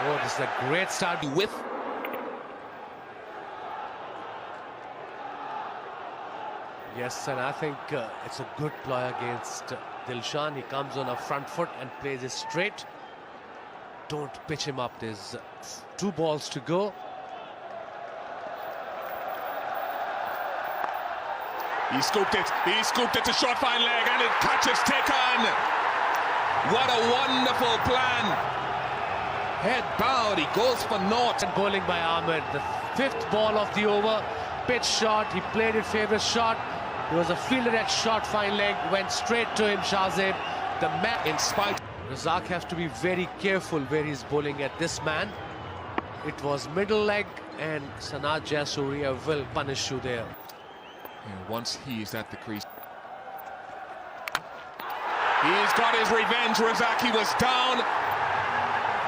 Oh, this is a great start with. Yes, and I think it's a good ploy against Dilshan. He comes on a front foot and plays it straight. Don't pitch him up. There's 2 balls to go. He scooped it to short fine leg and it catches taken. What a wonderful plan. Head bowed, he goes for naught. And bowling by Ahmed, the 5th ball of the over. Pitch shot, he played it favourite shot. It was a fielder at short fine leg, went straight to him, Shahzeb. The man, in spite, Razak has to be very careful where he's bowling at this man. It was middle leg and Sanat Jayasuriya will punish you there. Once he is at the crease. He's got his revenge. Razaki was down,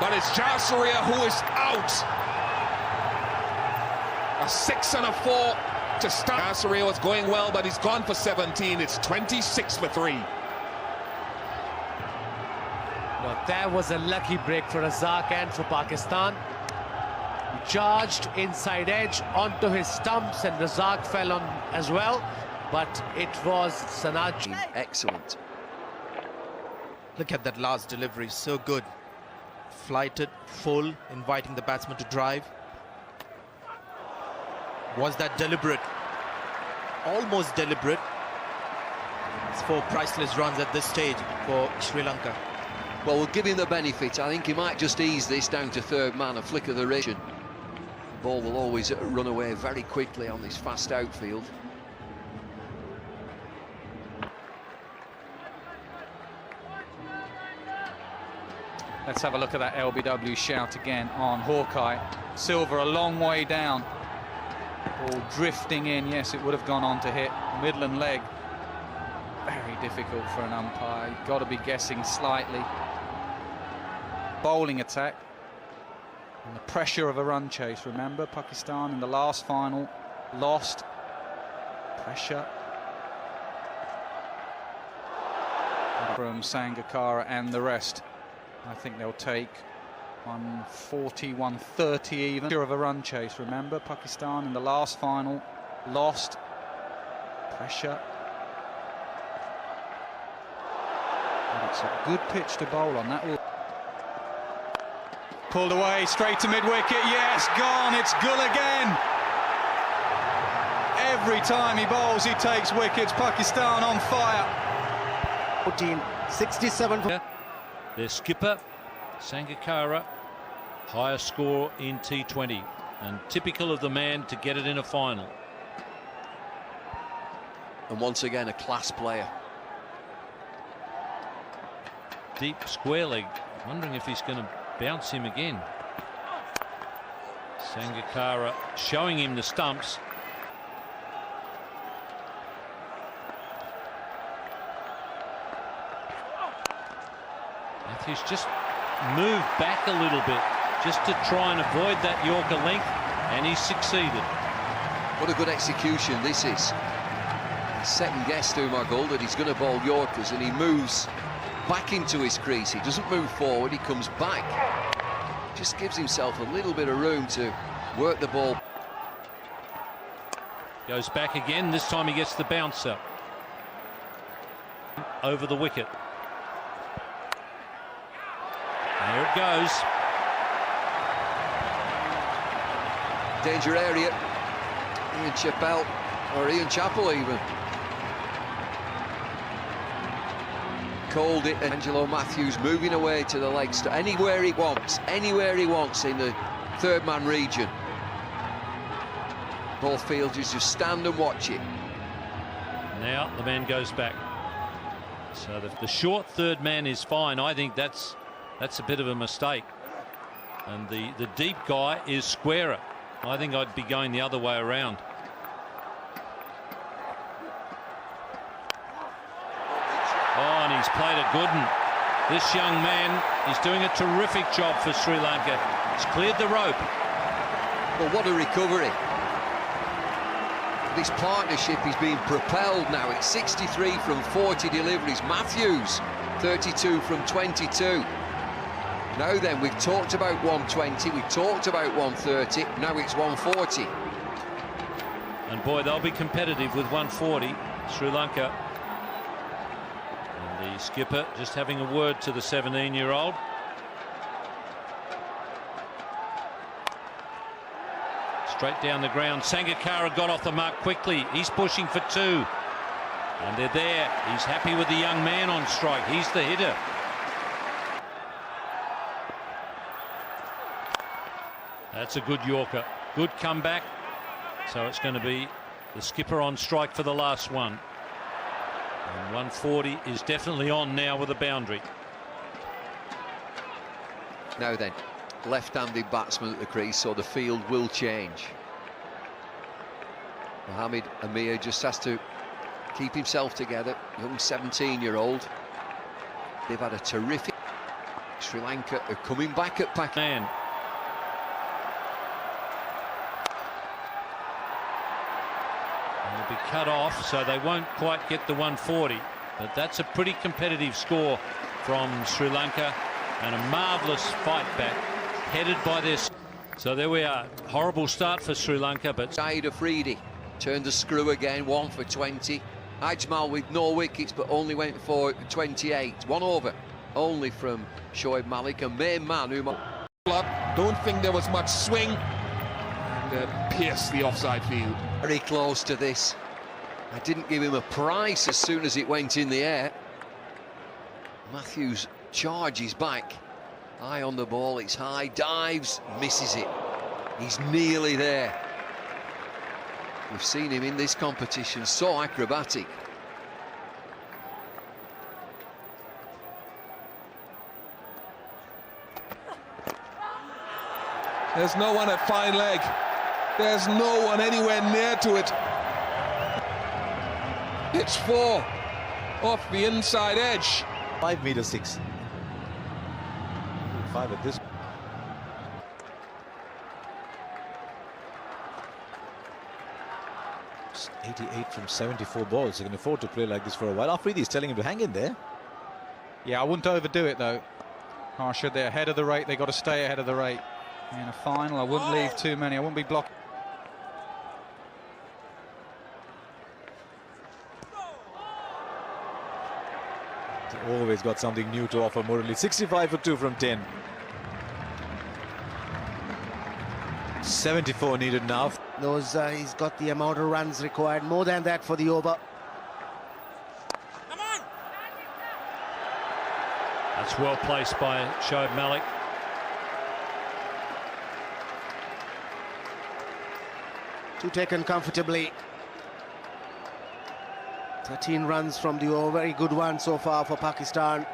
but it's Jayasuriya who is out. A 6 and a 4 to start. Jayasuriya was going well, but he's gone for 17. It's 26 for 3. Now that was a lucky break for Razak and for Pakistan. He charged inside edge onto his stumps and Razak fell on as well, but it was Sanat. Excellent. Look at that last delivery, so good. Flighted, full, inviting the batsman to drive. Was that deliberate? Almost deliberate. It's 4 priceless runs at this stage for Sri Lanka. Well, we'll give him the benefit. I think he might just ease this down to 3rd man, a flick of the wrist. The ball will always run away very quickly on this fast outfield. Let's have a look at that LBW shout again on Hawkeye. Silver a long way down. Ball drifting in. Yes, it would have gone on to hit Midland leg. Very difficult for an umpire. You've got to be guessing slightly. Bowling attack. And the pressure of a run chase. Remember, Pakistan in the last final lost. Pressure. From Sangakkara and the rest. I think they'll take 140, 130 even. Pressure of a run chase. Remember, Pakistan in the last final lost. Pressure. And it's a good pitch to bowl on. That will. Pulled away, straight to mid-wicket, yes, gone, it's Gull again. Every time he bowls, he takes wickets. Pakistan on fire. 1467. Their skipper, Sangakkara, highest score in T20, and typical of the man to get it in a final. And once again, a class player. Deep square leg, wondering if he's going to bounce him again. Sangakkara showing him the stumps. Matthews just moved back a little bit just to try and avoid that Yorker length, and he's succeeded. What a good execution this is. Second guess to Umar that he's going to bowl Yorkers, and he moves back into his crease. He doesn't move forward, he comes back. Just gives himself a little bit of room to work the ball. Goes back again, this time he gets the bouncer. Over the wicket. There it goes. Danger area. Ian Chappell even. Called it. Angelo Matthews moving away to the legs, anywhere he wants in the 3rd man region. Both fielders just stand and watch it. Now the man goes back. So the short 3rd man is fine. I think that's a bit of a mistake. And the deep guy is squarer. I think I'd be going the other way around. Oh, and he's played a good one. This young man is doing a terrific job for Sri Lanka. He's cleared the rope. Well, what a recovery. This partnership is being propelled now. It's 63 from 40 deliveries. Matthews, 32 from 22. Now then, we've talked about 120, we've talked about 130, now it's 140. And boy, they'll be competitive with 140, Sri Lanka. And the skipper just having a word to the 17-year-old. Straight down the ground. Sangakkara got off the mark quickly. He's pushing for 2. And they're there. He's happy with the young man on strike. He's the hitter. That's a good Yorker. Good comeback. So it's going to be the skipper on strike for the last one. And 140 is definitely on now with a boundary. Now then, left-handed batsman at the crease, so the field will change. Mohamed Amir just has to keep himself together. Young 17-year-old. They've had a terrific... Sri Lanka are coming back at Pakistan. They'll be cut off, so they won't quite get the 140. But that's a pretty competitive score from Sri Lanka, and a marvellous fight back, headed by this. So there we are. Horrible start for Sri Lanka, but... Saeed Afridi turned the screw again, 1 for 20. Ajmal with no wickets, but only went for 28. 1 over, only from Shoaib Malik, a main man who... Don't think there was much swing, and pierced the offside field. Very close to this. I didn't give him a price as soon as it went in the air. Matthews charges back. Eye on the ball, it's high, dives, misses it. He's nearly there. We've seen him in this competition, so acrobatic. There's no one at fine leg. There's no one anywhere near to it. It's 4 off the inside edge. 5 meter 6. 5 at this. It's 88 from 74 balls. He can afford to play like this for a while. Afridi is telling him to hang in there. Yeah, I wouldn't overdo it though. Harsha, they're ahead of the rate. They've got to stay ahead of the rate. In a final, I wouldn't leave too many. I wouldn't be blocked. Always got something new to offer Murali. 65 for 2 from 10. 74 needed now. He's got the amount of runs required, more than that for the over. That's well placed by Shoaib Malik. Two taken comfortably. 13 runs from the over, very good one so far for Pakistan.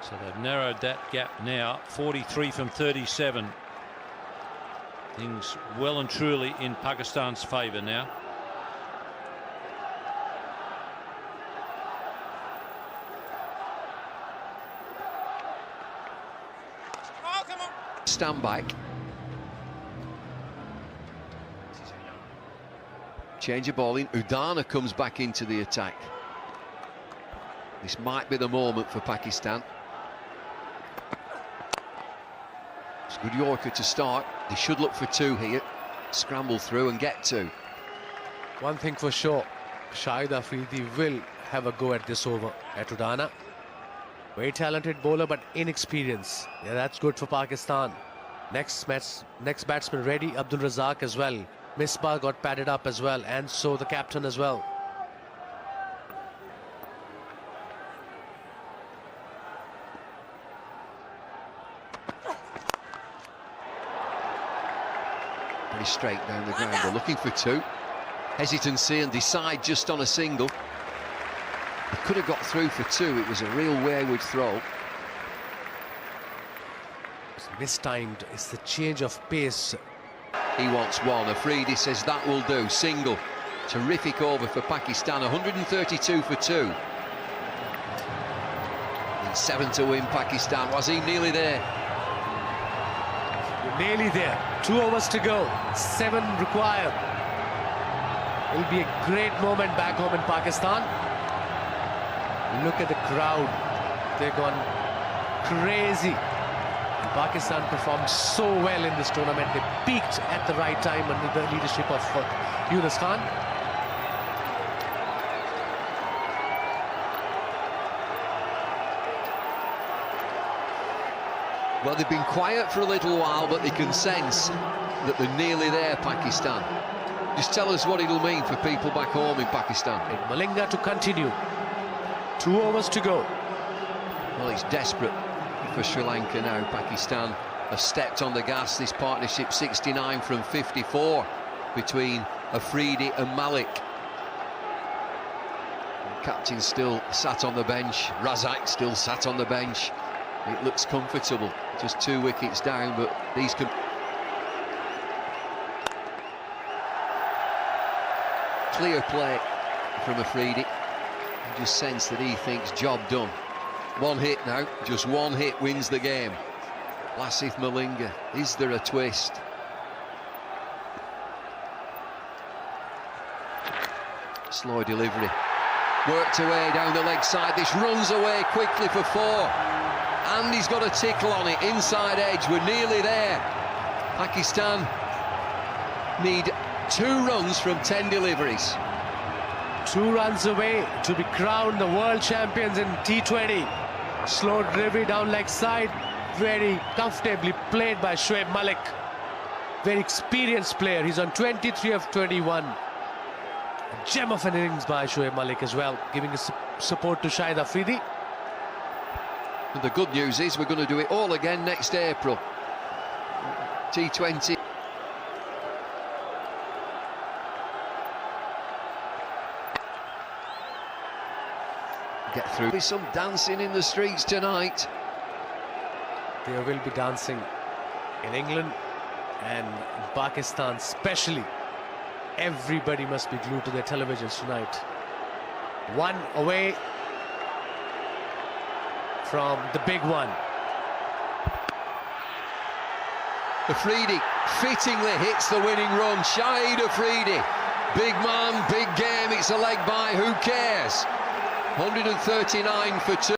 So they've narrowed that gap now, 43 from 37. Things well and truly in Pakistan's favour now. Stand back. Change of bowling. Udana comes back into the attack. This might be the moment for Pakistan. It's a good Yorker to start. They should look for 2 here. Scramble through and get 2. One thing for sure, Shahid Afridi will have a go at this over at Udana. Very talented bowler, but inexperienced. Yeah, that's good for Pakistan. Next batsman ready, Abdul Razak as well. Misbah got padded up as well, and so the captain as well. Pretty straight down the ground. They're looking for 2. Hesitancy and decide just on a single. They could have got through for 2. It was a real wayward throw. It's mistimed. It's the change of pace. He wants 1. Afridi says that will do. Single. Terrific over for Pakistan. 132 for 2. And 7 to win Pakistan. Was he nearly there? Nearly there. 2 overs to go. 7 required. It'll be a great moment back home in Pakistan. Look at the crowd. They've gone crazy. Pakistan performed so well in this tournament. They peaked at the right time under the leadership of Yunus Khan. Well, they've been quiet for a little while, but they can sense that they're nearly there, Pakistan. Just tell us what it'll mean for people back home in Pakistan. Malinga to continue. 2 overs to go. Well, it's desperate for Sri Lanka now. Pakistan have stepped on the gas. This partnership 69 from 54 between Afridi and Malik. The captain still sat on the bench. Razak still sat on the bench. It looks comfortable. Just 2 wickets down, but these can... Clear play from Afridi. You just sense that he thinks job done. 1 hit now, just 1 hit wins the game. Lasith Malinga, is there a twist? Slow delivery. Worked away down the leg side. This runs away quickly for 4. And he's got a tickle on it, inside edge. We're nearly there. Pakistan need 2 runs from 10 deliveries. 2 runs away to be crowned the world champions in T20. Slow delivery down leg side, very comfortably played by Shoaib Malik. Very experienced player. He's on 23 of 21. A gem of an innings by Shoaib Malik as well, giving his support to Shahid Afridi. And the good news is we're going to do it all again next April. T20. Get through. There's some dancing in the streets tonight. There will be dancing in England and in Pakistan especially. Everybody must be glued to their televisions tonight. 1 away from the big one. Afridi fittingly hits the winning run. Shahid Afridi. Big man, big game. It's a leg by. Who cares? 139 for 2.